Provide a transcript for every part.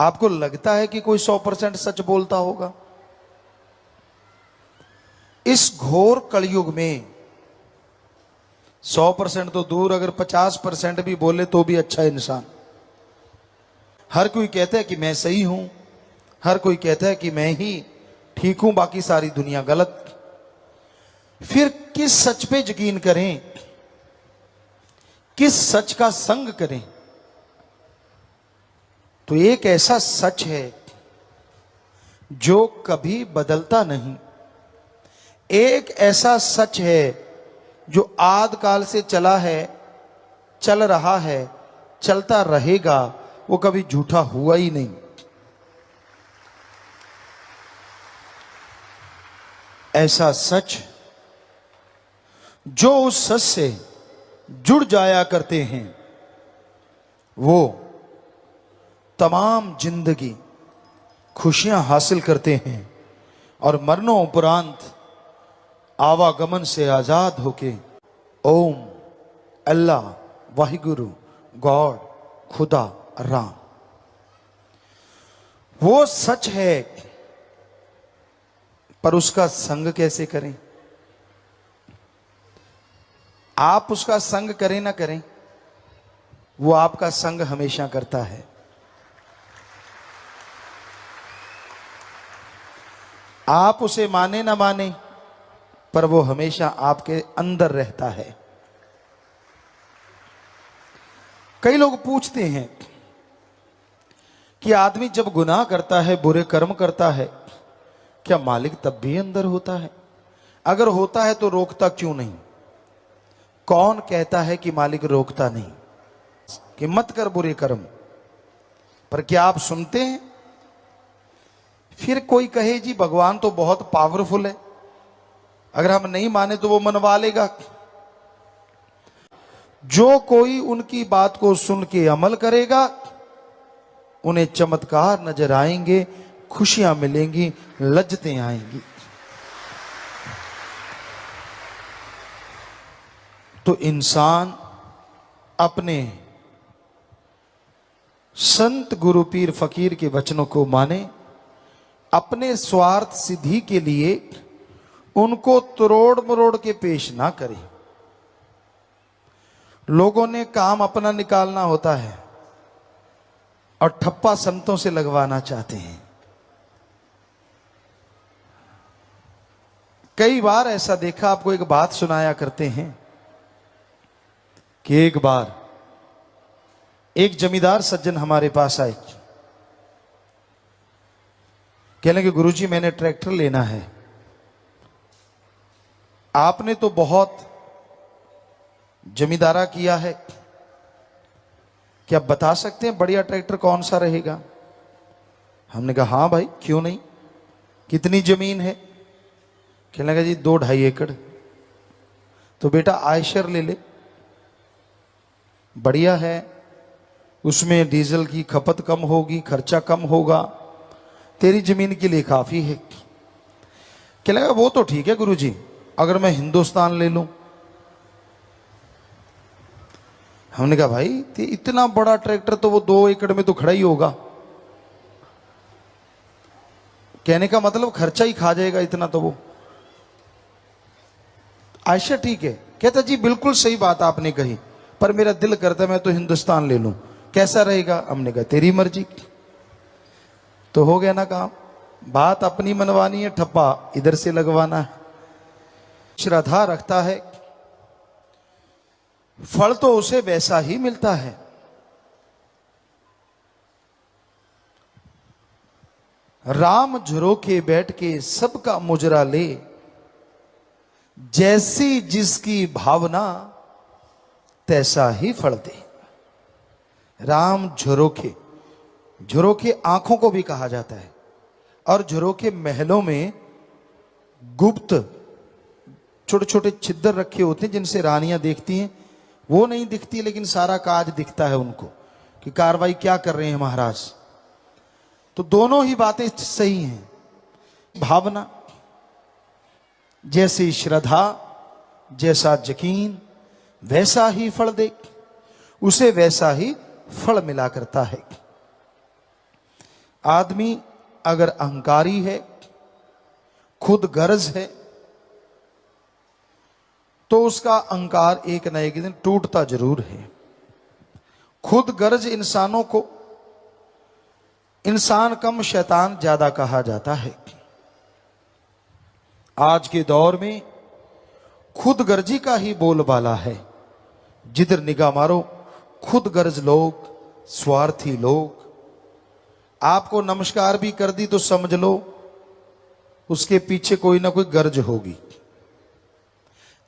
आपको लगता है कि कोई 100% सच बोलता होगा? इस घोर कलयुग में 100% तो दूर, अगर 50% भी बोले तो भी अच्छा इंसान। हर कोई कहता है कि मैं सही हूं, हर कोई कहता है कि मैं ही ठीक हूं, बाकी सारी दुनिया गलत। फिर किस सच पे यकीन करें, किस सच का संग करें? तो एक ऐसा सच है जो कभी बदलता नहीं, एक ऐसा सच है जो आद काल से चला है, चल रहा है, चलता रहेगा, वो कभी झूठा हुआ ही नहीं। ऐसा सच जो उस सच से जुड़ जाया करते हैं, वो तमाम जिंदगी खुशियां हासिल करते हैं और मरणों उपरांत आवागमन से आजाद होके ओम, अल्लाह, वाहिगुरु, गॉड, खुदा, राम, वो सच है। पर उसका संग कैसे करें? आप उसका संग करें ना करें, वो आपका संग हमेशा करता है। आप उसे माने ना माने, पर वो हमेशा आपके अंदर रहता है। कई लोग पूछते हैं कि आदमी जब गुनाह करता है, बुरे कर्म करता है, क्या मालिक तब भी अंदर होता है? अगर होता है तो रोकता क्यों नहीं? कौन कहता है कि मालिक रोकता नहीं कि मत कर बुरे कर्म? पर क्या आप सुनते हैं? फिर कोई कहे जी भगवान तो बहुत पावरफुल है, अगर हम नहीं माने तो वो मनवा लेगा। जो कोई उनकी बात को सुन के अमल करेगा, उन्हें चमत्कार नजर आएंगे, खुशियां मिलेंगी, लज्जतें आएंगी। तो इंसान अपने संत गुरु पीर फकीर के वचनों को माने, अपने स्वार्थ सिद्धि के लिए उनको तोड़ मरोड़ के पेश ना करे। लोगों ने काम अपना निकालना होता है और ठप्पा संतों से लगवाना चाहते हैं। कई बार ऐसा देखा, आपको एक बात सुनाया करते हैं कि एक बार एक जमींदार सज्जन हमारे पास आए, कहने लगे गुरुजी मैंने ट्रैक्टर लेना है, आपने तो बहुत जमींदारा किया है, क्या आप बता सकते हैं बढ़िया ट्रैक्टर कौन सा रहेगा? हमने कहा हाँ भाई क्यों नहीं, कितनी जमीन है? कहने लगा जी 2-2.5 एकड़। तो बेटा आयशर ले ले, बढ़िया है, उसमें डीजल की खपत कम होगी, खर्चा कम होगा, तेरी जमीन के लिए काफी है। कहने लगा वो तो ठीक है गुरुजी, अगर मैं हिंदुस्तान ले लूं? हमने कहा भाई इतना बड़ा ट्रैक्टर तो वो 2 एकड़ में तो खड़ा ही होगा। कहने का मतलब खर्चा ही खा जाएगा इतना तो वो। आयशा ठीक है। कहता जी बिल्कुल सही बात आपने कही, पर मेरा दिल करता है मैं तो हिंदुस्तान ले लूं, कैसा रहेगा? हमने कहा तेरी मर्जी। तो हो गया ना काम। बात अपनी मनवानी है, ठप्पा इधर से लगवाना है। श्रद्धा रखता है, फल तो उसे वैसा ही मिलता है। राम झरोके बैठ के सबका मुजरा ले, जैसी जिसकी भावना तैसा ही फल दे। राम झरोके, झरोके आंखों को भी कहा जाता है, और झरोके महलों में गुप्त छोटे छोटे छिद्र रखे होते हैं जिनसे रानियां देखती हैं। वो नहीं दिखती लेकिन सारा काज दिखता है उनको कि कार्रवाई क्या कर रहे हैं महाराज। तो दोनों ही बातें सही हैं। भावना, जैसी श्रद्धा, जैसा यकीन, वैसा ही फल दे, उसे वैसा ही फल मिला करता है। आदमी अगर अहंकारी है, खुद गर्ज है, तो उसका अहंकार एक न एक दिन टूटता जरूर है। खुद गर्ज इंसानों को इंसान कम शैतान ज्यादा कहा जाता है। आज के दौर में खुद गर्जी का ही बोलबाला है। जिधर निगाह मारो खुद गर्ज लोग, स्वार्थी लोग। आपको नमस्कार भी कर दी तो समझ लो उसके पीछे कोई ना कोई गर्ज होगी।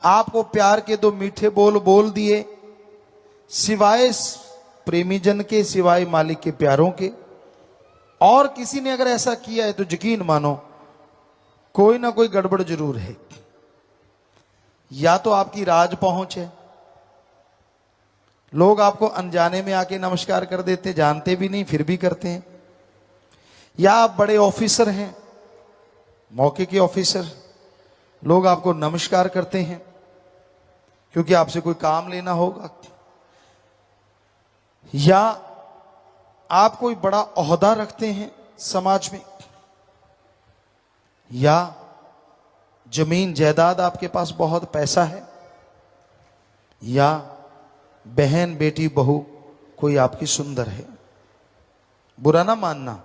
आपको प्यार के दो मीठे बोल बोल दिए, सिवाय प्रेमीजन के, सिवाय मालिक के प्यारों के, और किसी ने अगर ऐसा किया है तो यकीन मानो कोई ना कोई गड़बड़ जरूर है। या तो आपकी राज पहुंच है, लोग आपको अनजाने में आके नमस्कार कर देते, जानते भी नहीं फिर भी करते हैं। या आप बड़े ऑफिसर हैं, मौके के ऑफिसर, लोग आपको नमस्कार करते हैं क्योंकि आपसे कोई काम लेना होगा। या आप कोई बड़ा ओहदा रखते हैं समाज में, या जमीन जायदाद आपके पास बहुत पैसा है, या बहन बेटी बहू कोई आपकी सुंदर है। बुरा ना मानना,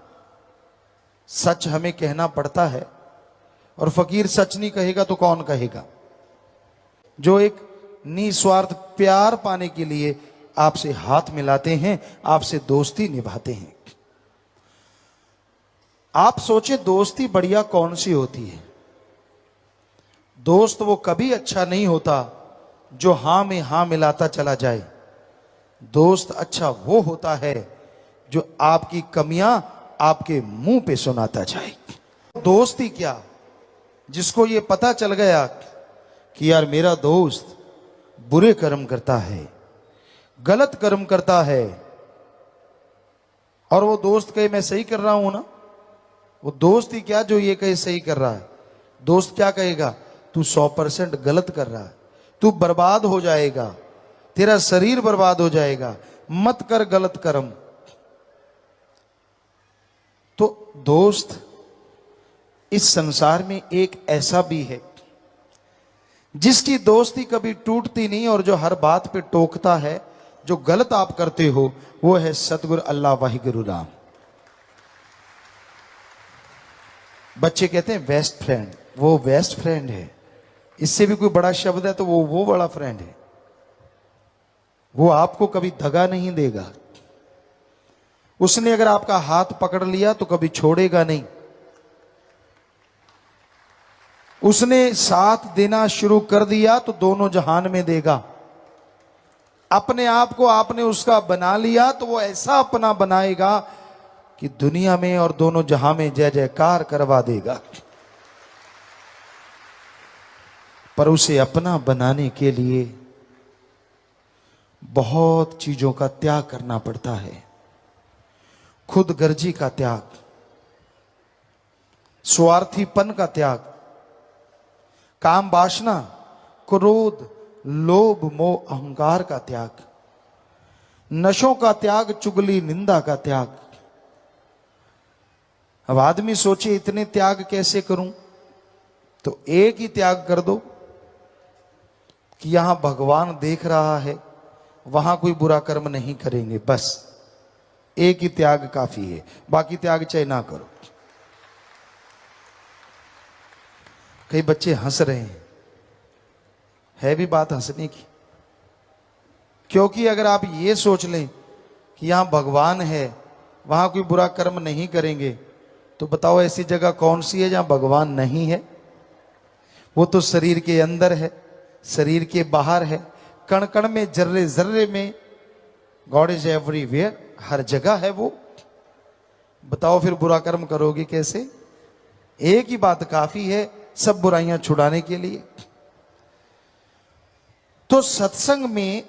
सच हमें कहना पड़ता है, और फकीर सच नहीं कहेगा तो कौन कहेगा। जो एक निस्वार्थ प्यार पाने के लिए आपसे हाथ मिलाते हैं, आपसे दोस्ती निभाते हैं। आप सोचे दोस्ती बढ़िया कौन सी होती है। दोस्त वो कभी अच्छा नहीं होता जो हां में हां मिलाता चला जाए। दोस्त अच्छा वो होता है जो आपकी कमियां आपके मुंह पे सुनाता जाए। दोस्ती क्या, जिसको ये पता चल गया कि यार मेरा दोस्त बुरे कर्म करता है, गलत कर्म करता है, और वो दोस्त कहे मैं सही कर रहा हूं ना, वो दोस्त ही क्या जो ये कहे सही कर रहा है। दोस्त क्या कहेगा, तू 100% गलत कर रहा है, तू बर्बाद हो जाएगा, तेरा शरीर बर्बाद हो जाएगा, मत कर गलत कर्म। तो दोस्त इस संसार में एक ऐसा भी है जिसकी दोस्ती कभी टूटती नहीं, और जो हर बात पे टोकता है जो गलत आप करते हो, वो है सतगुरु अल्लाह वाहिगुरु राम। बच्चे कहते हैं बेस्ट फ्रेंड, वो बेस्ट फ्रेंड है। इससे भी कोई बड़ा शब्द है तो वो बड़ा फ्रेंड है। वो आपको कभी दगा नहीं देगा। उसने अगर आपका हाथ पकड़ लिया तो कभी छोड़ेगा नहीं। उसने साथ देना शुरू कर दिया तो दोनों जहान में देगा। अपने आप को आपने उसका बना लिया तो वो ऐसा अपना बनाएगा कि दुनिया में और दोनों जहां में जय जयकार करवा देगा। पर उसे अपना बनाने के लिए बहुत चीजों का त्याग करना पड़ता है। खुद गर्जी का त्याग, स्वार्थीपन का त्याग, काम वासना, क्रोध, लोभ, मोह, अहंकार का त्याग, नशों का त्याग, चुगली निंदा का त्याग। अब आदमी सोचे इतने त्याग कैसे करूं, तो एक ही त्याग कर दो कि यहां भगवान देख रहा है, वहां कोई बुरा कर्म नहीं करेंगे। बस एक ही त्याग काफी है, बाकी त्याग चाहे ना करो। कई बच्चे हंस रहे हैं, है भी बात हंसने की, क्योंकि अगर आप ये सोच लें कि यहां भगवान है, वहां कोई बुरा कर्म नहीं करेंगे, तो बताओ ऐसी जगह कौन सी है जहां भगवान नहीं है। वो तो शरीर के अंदर है, शरीर के बाहर है, कण कण में, जर्रे जर्रे में। गॉड इज एवरीवेयर, हर जगह है वो। बताओ फिर बुरा कर्म करोगे कैसे। एक ही बात काफी है सब बुराइयां छुड़ाने के लिए। तो सत्संग में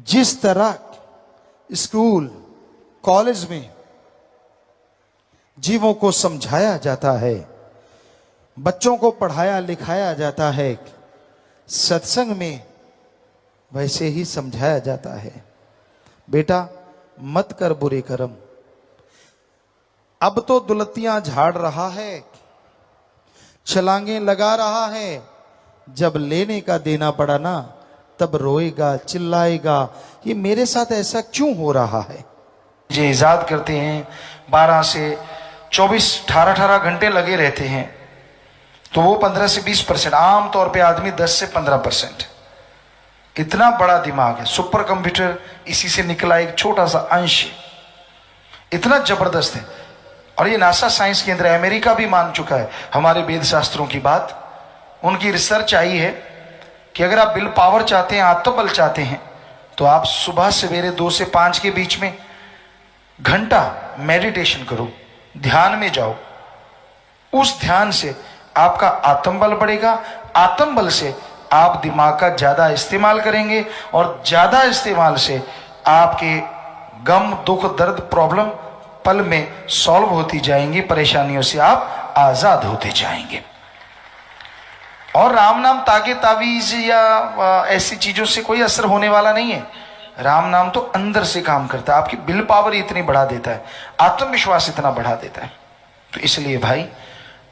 जिस तरह स्कूल कॉलेज में जीवों को समझाया जाता है, बच्चों को पढ़ाया लिखाया जाता है, सत्संग में वैसे ही समझाया जाता है। बेटा मत कर बुरे कर्म। अब तो दुलत्तियां झाड़ रहा है, छलांगे लगा रहा है। जब लेने का देना पड़ा ना, तब रोएगा, चिल्लाएगा, ये मेरे साथ ऐसा क्यों हो रहा है। ये इजाद करते हैं 12 से 24 18 घंटे लगे रहते हैं, तो वो 15 से 20%, आमतौर पे आदमी 10 से 15%। इतना बड़ा दिमाग है, सुपर कंप्यूटर इसी से निकला एक छोटा सा अंश, इतना जबरदस्त है। और ये नासा साइंस केंद्र अमेरिका भी मान चुका है हमारे वेद शास्त्रों की बात। उनकी रिसर्च आई है कि अगर आप विल पावर चाहते हैं, आत्मबल चाहते हैं, तो आप सुबह सवेरे 2 से 5 के बीच में घंटा मेडिटेशन करो, ध्यान में जाओ। उस ध्यान से आपका आत्मबल बढ़ेगा, आत्मबल से आप दिमाग का ज्यादा इस्तेमाल करेंगे, और ज्यादा इस्तेमाल से आपके गम, दुख, दर्द, प्रॉब्लम पल में सॉल्व होती जाएंगी, परेशानियों से आप आजाद होते जाएंगे। और राम नाम तागे तावीज या ऐसी चीजों से कोई असर होने वाला नहीं है। राम नाम तो अंदर से काम करता है, आपकी विल पावर इतनी बढ़ा देता है, आत्मविश्वास इतना बढ़ा देता है। तो इसलिए भाई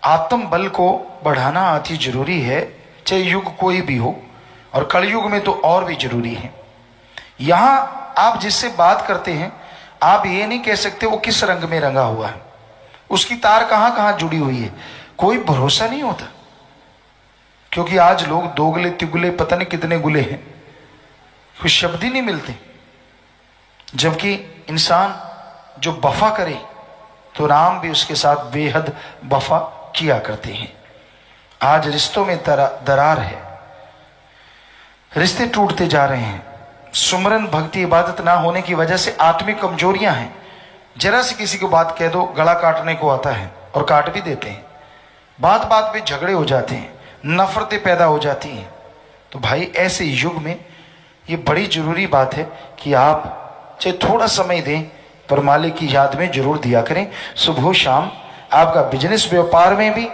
आत्म बल को बढ़ाना अति जरूरी है, चाहे युग कोई भी हो, और कलयुग में तो और भी जरूरी है। यहां आप जिससे बात करते हैं, आप ये नहीं कह सकते वो किस रंग में रंगा हुआ है, उसकी तार कहां कहां जुड़ी हुई है, कोई भरोसा नहीं होता। क्योंकि आज लोग दोगले तिगुले पता नहीं कितने गुले हैं, कुछ शब्द ही नहीं मिलते। जबकि इंसान जो वफा करे तो राम भी उसके साथ बेहद वफा किया करते हैं। आज रिश्तों में दरार है, रिश्ते टूटते जा रहे हैं। सुमरन भक्ति इबादत ना होने की वजह से आत्मिक कमजोरियां हैं। जरा से किसी को बात कह दो, गला काटने को आता है, और काट भी देते हैं। बात बात पे झगड़े हो जाते हैं, नफरतें पैदा हो जाती हैं। तो भाई ऐसे युग में ये बड़ी जरूरी बात है कि आप चाहे थोड़ा समय दें, पर मालिक की याद में जरूर दिया करें। सुबह शाम आपका बिजनेस व्यापार में भी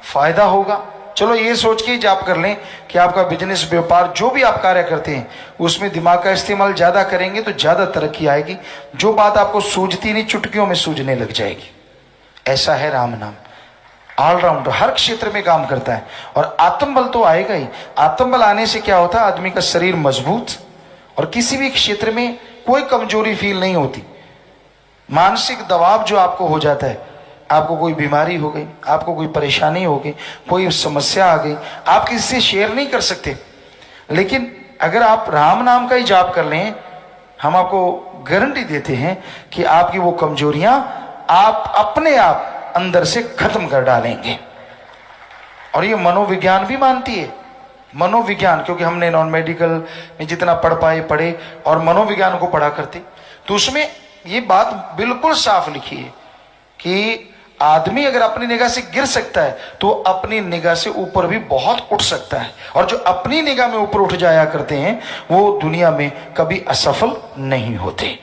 फायदा होगा। चलो ये सोच के जाप कर लें कि आपका बिजनेस व्यापार जो भी आप कार्य करते हैं उसमें दिमाग का इस्तेमाल ज्यादा करेंगे तो ज्यादा तरक्की आएगी। जो बात आपको सूझती नहीं, चुटकियों में सूझने लग जाएगी। ऐसा है राम नाम, ऑलराउंडर, हर क्षेत्र में काम करता है। और आत्मबल तो आएगा ही। आत्मबल आने से क्या होता है, आदमी का शरीर मजबूत, और किसी भी क्षेत्र में कोई कमजोरी फील नहीं होती। मानसिक दबाव जो आपको हो जाता है, आपको कोई बीमारी हो गई, आपको कोई परेशानी हो गई, कोई समस्या आ गई, आप किसी से शेयर नहीं कर सकते। लेकिन अगर आप राम नाम का ही जाप कर लें, हम आपको गारंटी देते हैं कि आपकी वो कमजोरियां आप अपने आप अंदर से खत्म कर डालेंगे। और ये मनोविज्ञान भी मानती है, मनोविज्ञान, क्योंकि हमने नॉन मेडिकल में जितना पढ़ पाए पढ़े और मनोविज्ञान को पढ़ा करते, तो उसमें ये बात बिल्कुल साफ लिखी है कि आदमी अगर अपनी निगाह से गिर सकता है तो अपनी निगाह से ऊपर भी बहुत उठ सकता है। और जो अपनी निगाह में ऊपर उठ जाया करते हैं वो दुनिया में कभी असफल नहीं होते,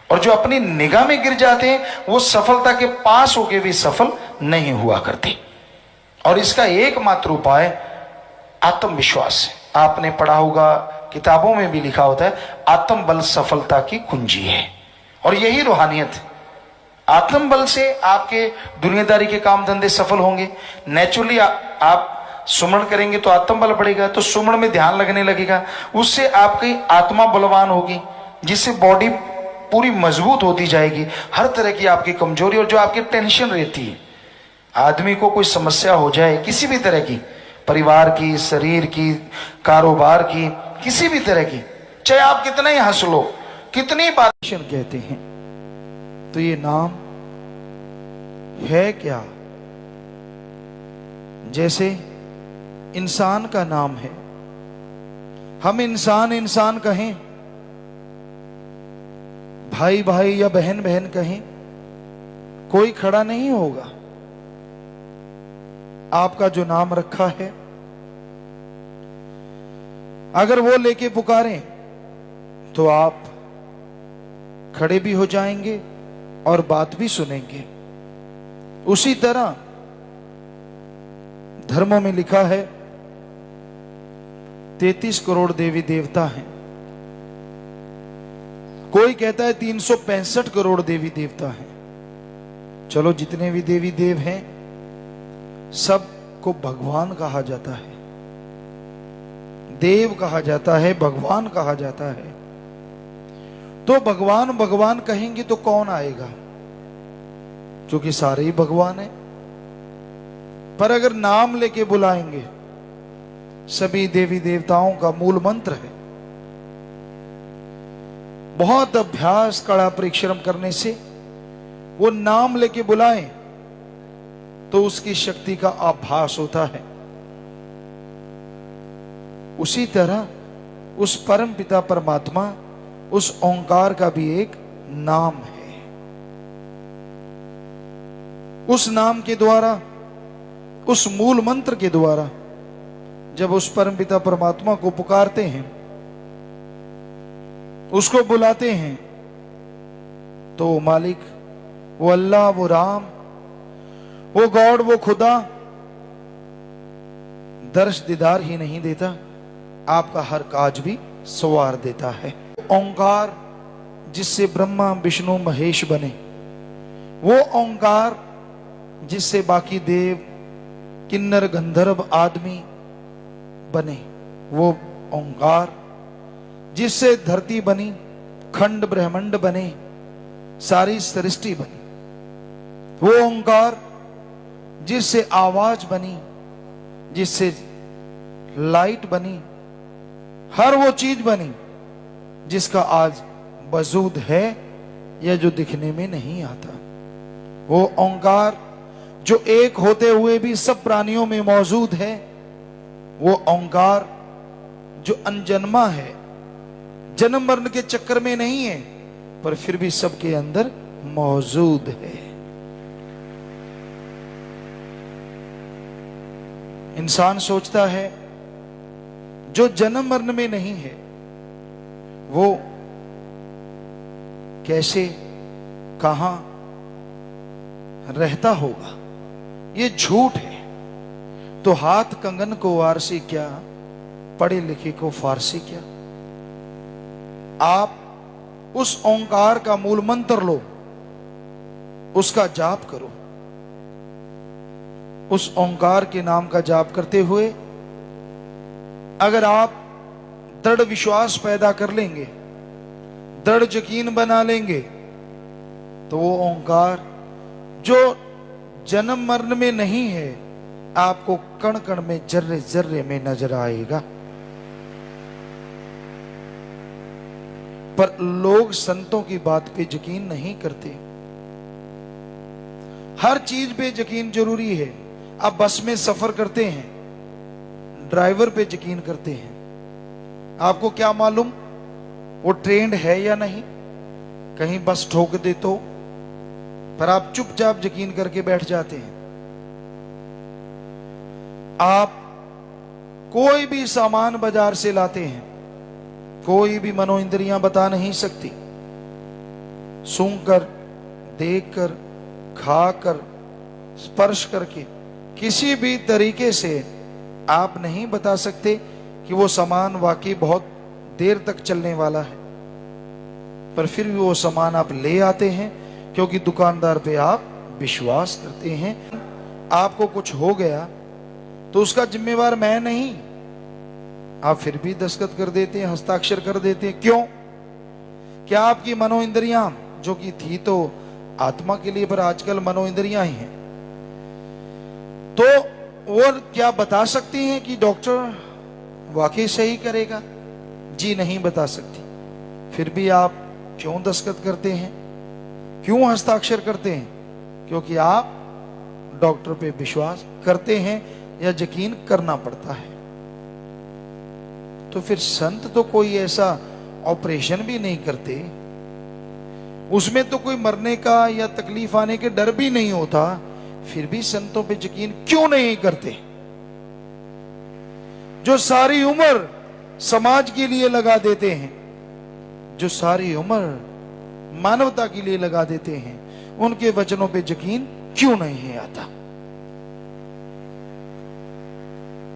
और जो अपनी निगाह में गिर जाते हैं वो सफलता के पास होके भी सफल नहीं हुआ करते। और इसका एकमात्र उपाय आत्मविश्वास है। आपने पढ़ा होगा, किताबों में भी लिखा होता है, आत्मबल सफलता की कुंजी है। और यही रूहानियत है। आत्मबल से आपके दुनियादारी के काम धंधे सफल होंगे। नेचुरली आप सुमरण करेंगे तो आत्मबल बढ़ेगा, तो सुमरण में ध्यान लगने लगेगा, उससे आपकी आत्मा बलवान होगी, जिससे बॉडी पूरी मजबूत होती जाएगी। हर तरह की आपकी कमजोरी और जो आपकी टेंशन रहती है, आदमी को कोई समस्या हो जाए किसी भी तरह की, परिवार की, शरीर की, कारोबार की, किसी भी तरह की, चाहे आप कितना ही हंस लो, कितनी बात कहते हैं, तो ये नाम है क्या? जैसे इंसान का नाम है, हम इंसान इंसान कहें, भाई भाई या बहन बहन कहें, कोई खड़ा नहीं होगा। आपका जो नाम रखा है, अगर वो लेके पुकारें तो आप खड़े भी हो जाएंगे और बात भी सुनेंगे। उसी तरह धर्मों में लिखा है 33 करोड़ देवी देवता हैं, कोई कहता है 365 करोड़ देवी देवता हैं। चलो जितने भी देवी देव हैं सबको भगवान कहा जाता है, देव कहा जाता है, भगवान कहा जाता है। तो भगवान भगवान कहेंगे तो कौन आएगा, क्योंकि सारे ही भगवान हैं। पर अगर नाम लेके बुलाएंगे, सभी देवी देवताओं का मूल मंत्र है। बहुत अभ्यास कड़ा परिश्रम करने से वो नाम लेके बुलाएं तो उसकी शक्ति का आभास होता है। उसी तरह उस परम पिता परमात्मा, उस ओंकार का भी एक नाम है। उस नाम के द्वारा, उस मूल मंत्र के द्वारा जब उस परम पिता परमात्मा को पुकारते हैं, उसको बुलाते हैं, तो वो मालिक, वो अल्लाह, वो राम, वो गॉड, वो खुदा दर्श दीदार ही नहीं देता, आपका हर काज भी सवार देता है। ओंकार जिससे ब्रह्मा विष्णु महेश बने, वो ओंकार जिससे बाकी देव किन्नर गंधर्व आदमी बने, वो ओंकार जिससे धरती बनी, खंड ब्रह्मांड बने, सारी सृष्टि बनी, वो ओंकार जिससे आवाज बनी, जिससे लाइट बनी, हर वो चीज बनी जिसका आज वजूद है या जो दिखने में नहीं आता। वो ओंकार जो एक होते हुए भी सब प्राणियों में मौजूद है, वो ओंकार जो अनजन्मा है, जन्म मरण के चक्कर में नहीं है, पर फिर भी सबके अंदर मौजूद है। इंसान सोचता है जो जन्म मरण में नहीं है वो कैसे, कहां रहता होगा। ये झूठ है। तो हाथ कंगन को वारसी क्या, पढ़े लिखे को फारसी क्या। आप उस ओंकार का मूल मंत्र लो, उसका जाप करो। उस ओंकार के नाम का जाप करते हुए अगर आप दृढ़ विश्वास पैदा कर लेंगे, दृढ़ यकीन बना लेंगे, तो वो ओंकार जो जन्म मरण में नहीं है, आपको कण कण में, जर्रे जर्रे में नजर आएगा। पर लोग संतों की बात पे यकीन नहीं करते। हर चीज पे यकीन जरूरी है। आप बस में सफर करते हैं, ड्राइवर पे यकीन करते हैं, आपको क्या मालूम वो ट्रेंड है या नहीं, कहीं बस ठोक दे तो, पर आप चुपचाप यकीन करके बैठ जाते हैं। आप कोई भी सामान बाजार से लाते हैं, कोई भी मनोइंद्रियां बता नहीं सकती। सूंघकर, देखकर, खाकर, स्पर्श करके, किसी भी तरीके से आप नहीं बता सकते कि वो सामान वाकई बहुत देर तक चलने वाला है। पर फिर भी वो सामान आप ले आते हैं क्योंकि दुकानदार पे आप विश्वास करते हैं। आपको कुछ हो गया तो उसका जिम्मेवार मैं नहीं, आप फिर भी दस्तखत कर देते हैं, हस्ताक्षर कर देते हैं। क्यों? क्या आपकी मनोइंद्रियां, जो कि थी तो आत्मा के लिए, पर आजकल मनोइंद्रियां ही हैं, तो और क्या बता सकती हैं कि डॉक्टर वाकई सही करेगा? जी नहीं बता सकती। फिर भी आप क्यों दस्तखत करते हैं, क्यों हस्ताक्षर करते हैं? क्योंकि आप डॉक्टर पे विश्वास करते हैं या यकीन करना पड़ता है। तो फिर संत तो कोई ऐसा ऑपरेशन भी नहीं करते, उसमें तो कोई मरने का या तकलीफ आने के डर भी नहीं होता, फिर भी संतों पे यकीन क्यों नहीं करते? जो सारी उम्र समाज के लिए लगा देते हैं, जो सारी उम्र मानवता के लिए लगा देते हैं, उनके वचनों पे यकीन क्यों नहीं आता?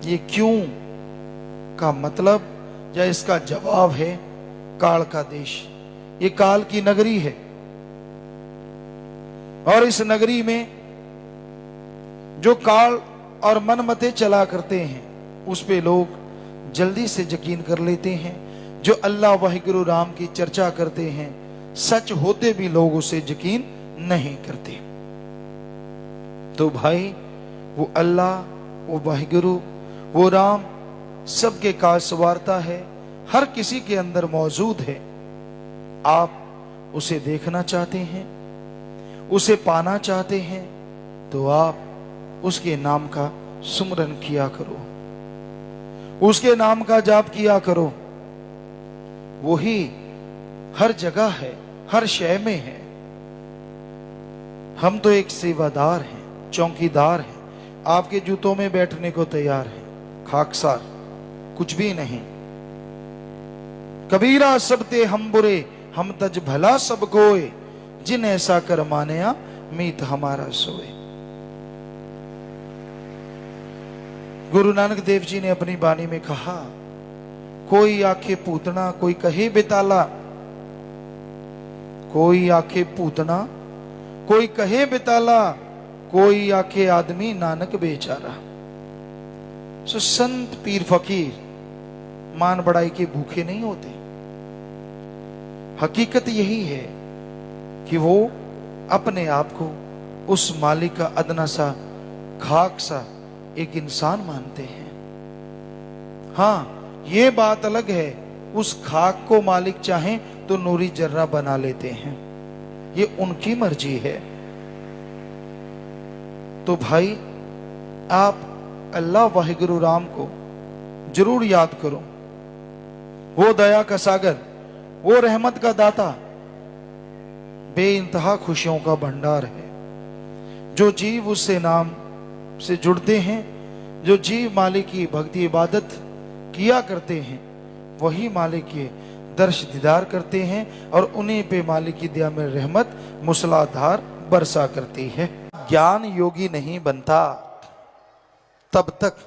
ये क्यों का मतलब या इसका जवाब है काल का देश। ये काल की नगरी है। और इस नगरी में जो काल और मनमते चला करते हैं उस पे लोग जल्दी से यकीन कर लेते हैं। जो अल्लाह वाहिगुरु राम की चर्चा करते हैं सच होते भी लोग उसे यकीन नहीं करते। तो भाई वो अल्लाह, वो वाहिगुरु, वो राम सबके काज संवारता है, हर किसी के अंदर मौजूद है। आप उसे देखना चाहते हैं, उसे पाना चाहते हैं तो आप उसके नाम का सुमरन किया करो, उसके नाम का जाप किया करो। वही हर जगह है, हर शय में है। हम तो एक सेवादार हैं, चौकीदार हैं, आपके जूतों में बैठने को तैयार हैं, खाकसार कुछ भी नहीं। कबीरा सब ते हम बुरे, हम तज भला सब कोय, जिन ऐसा कर मानया मीत हमारा सोए। गुरु नानक देव जी ने अपनी बानी में कहा, कोई आखे पूतना, कोई कहे बेताला, कोई आखे पूतना, कोई कहे बेताला, कोई आखे आदमी नानक बेचारा। सो संत पीर फकीर मान बढ़ाई के भूखे नहीं होते। हकीकत यही है कि वो अपने आप को उस मालिक का अदना सा, खाक सा एक इंसान मानते हैं। हाँ, ये बात अलग है, उस खाक को मालिक चाहे तो नूरी जर्रा बना लेते हैं, ये उनकी मर्जी है। तो भाई आप अल्लाह वाहिगुरु राम को जरूर याद करो। वो दया का सागर, वो रहमत का दाता, बेइंतहा खुशियों का भंडार है। जो जीव उससे नाम से जुड़ते हैं, जो जीव मालिक की भक्ति इबादत किया करते हैं, वही मालिक के दर्श दीदार करते हैं और उन्हीं पे मालिक की दया में रहमत मूसलाधार बरसा करती है। ज्ञान योगी नहीं बनता तब तक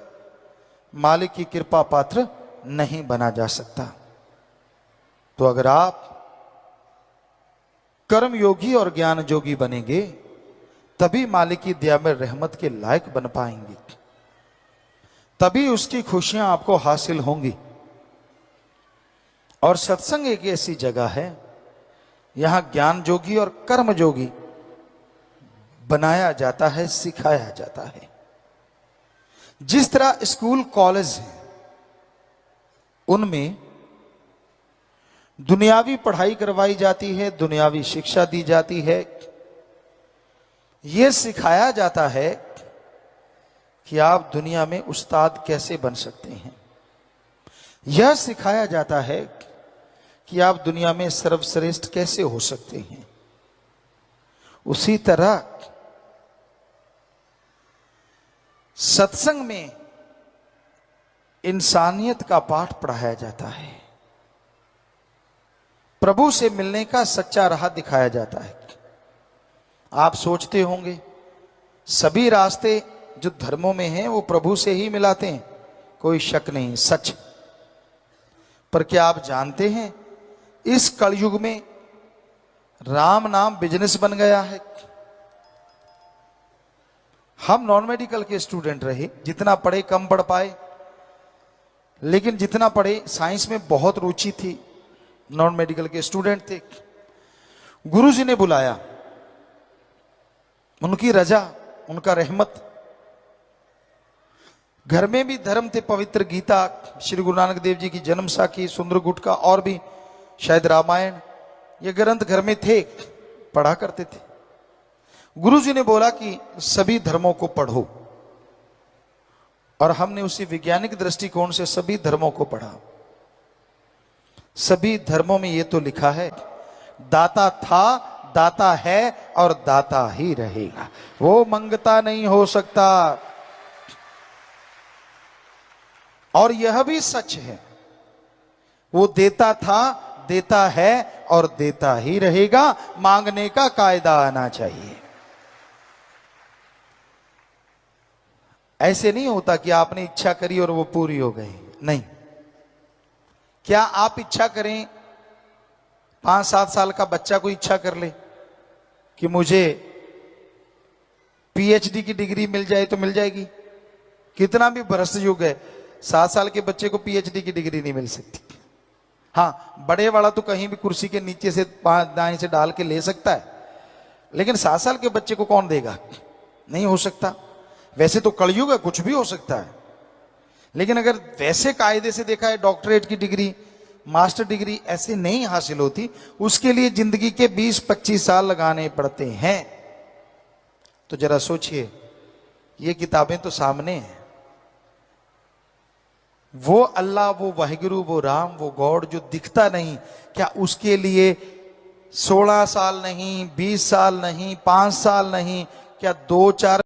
मालिक की कृपा पात्र नहीं बना जा सकता। तो अगर आप कर्म योगी और ज्ञान योगी बनेंगे तभी मालिक की दया में रहमत के लायक बन पाएंगे, तभी उसकी खुशियां आपको हासिल होंगी। और सत्संग एक ऐसी जगह है यहां ज्ञान जोगी और कर्म जोगी बनाया जाता है, सिखाया जाता है। जिस तरह स्कूल कॉलेज हैं उनमें दुनियावी पढ़ाई करवाई जाती है, दुनियावी शिक्षा दी जाती है, यह सिखाया जाता है कि आप दुनिया में उस्ताद कैसे बन सकते हैं। यह सिखाया जाता है कि आप दुनिया में सर्वश्रेष्ठ कैसे हो सकते हैं। उसी तरह सत्संग में इंसानियत का पाठ पढ़ाया जाता है, प्रभु से मिलने का सच्चा राह दिखाया जाता है। आप सोचते होंगे सभी रास्ते जो धर्मों में हैं वो प्रभु से ही मिलाते हैं, कोई शक नहीं, सच। पर क्या आप जानते हैं इस कलयुग में राम नाम बिजनेस बन गया है। हम नॉन मेडिकल के स्टूडेंट रहे, जितना पढ़े कम पढ़ पाए, लेकिन जितना पढ़े साइंस में बहुत रुचि थी, नॉन मेडिकल के स्टूडेंट थे। गुरुजी ने बुलाया, उनकी रजा, उनका रहमत। घर में भी धर्म थे, पवित्र गीता, श्री गुरु नानक देव जी की जन्म साखी, सुंदर गुटका और भी शायद रामायण, ये ग्रंथ घर में थे, पढ़ा करते थे। गुरुजी ने बोला कि सभी धर्मों को पढ़ो, और हमने उसी वैज्ञानिक दृष्टिकोण से सभी धर्मों को पढ़ा। सभी धर्मों में ये तो लिखा है, दाता था, दाता है और दाता ही रहेगा, वो मंगता नहीं हो सकता। और यह भी सच है, वो देता था, देता है और देता ही रहेगा, मांगने का कायदा आना चाहिए। ऐसे नहीं होता कि आपने इच्छा करी और वो पूरी हो गई, नहीं। क्या आप इच्छा करें, 5-7 साल का बच्चा को इच्छा कर ले कि मुझे पीएचडी की डिग्री मिल जाए तो मिल जाएगी। कितना भी भ्रष्ट युग है, 7 साल के बच्चे को पीएचडी की डिग्री नहीं मिल सकती। हाँ, बड़े वाला तो कहीं भी कुर्सी के नीचे से दाएं से डाल के ले सकता है, लेकिन 7 साल के बच्चे को कौन देगा? नहीं हो सकता। वैसे तो कलयुग है, कुछ भी हो सकता है, लेकिन अगर वैसे कायदे से देखा है, डॉक्टरेट की डिग्री, मास्टर डिग्री ऐसे नहीं हासिल होती, उसके लिए जिंदगी के 20-25 साल लगाने पड़ते हैं। तो जरा सोचिए, ये किताबें तो सामने हैं, वो अल्लाह, वो वाहिगुरु, वो राम, वो गॉड जो दिखता नहीं, क्या उसके लिए 16 साल नहीं, 20 साल नहीं, 5 साल नहीं, क्या 2-4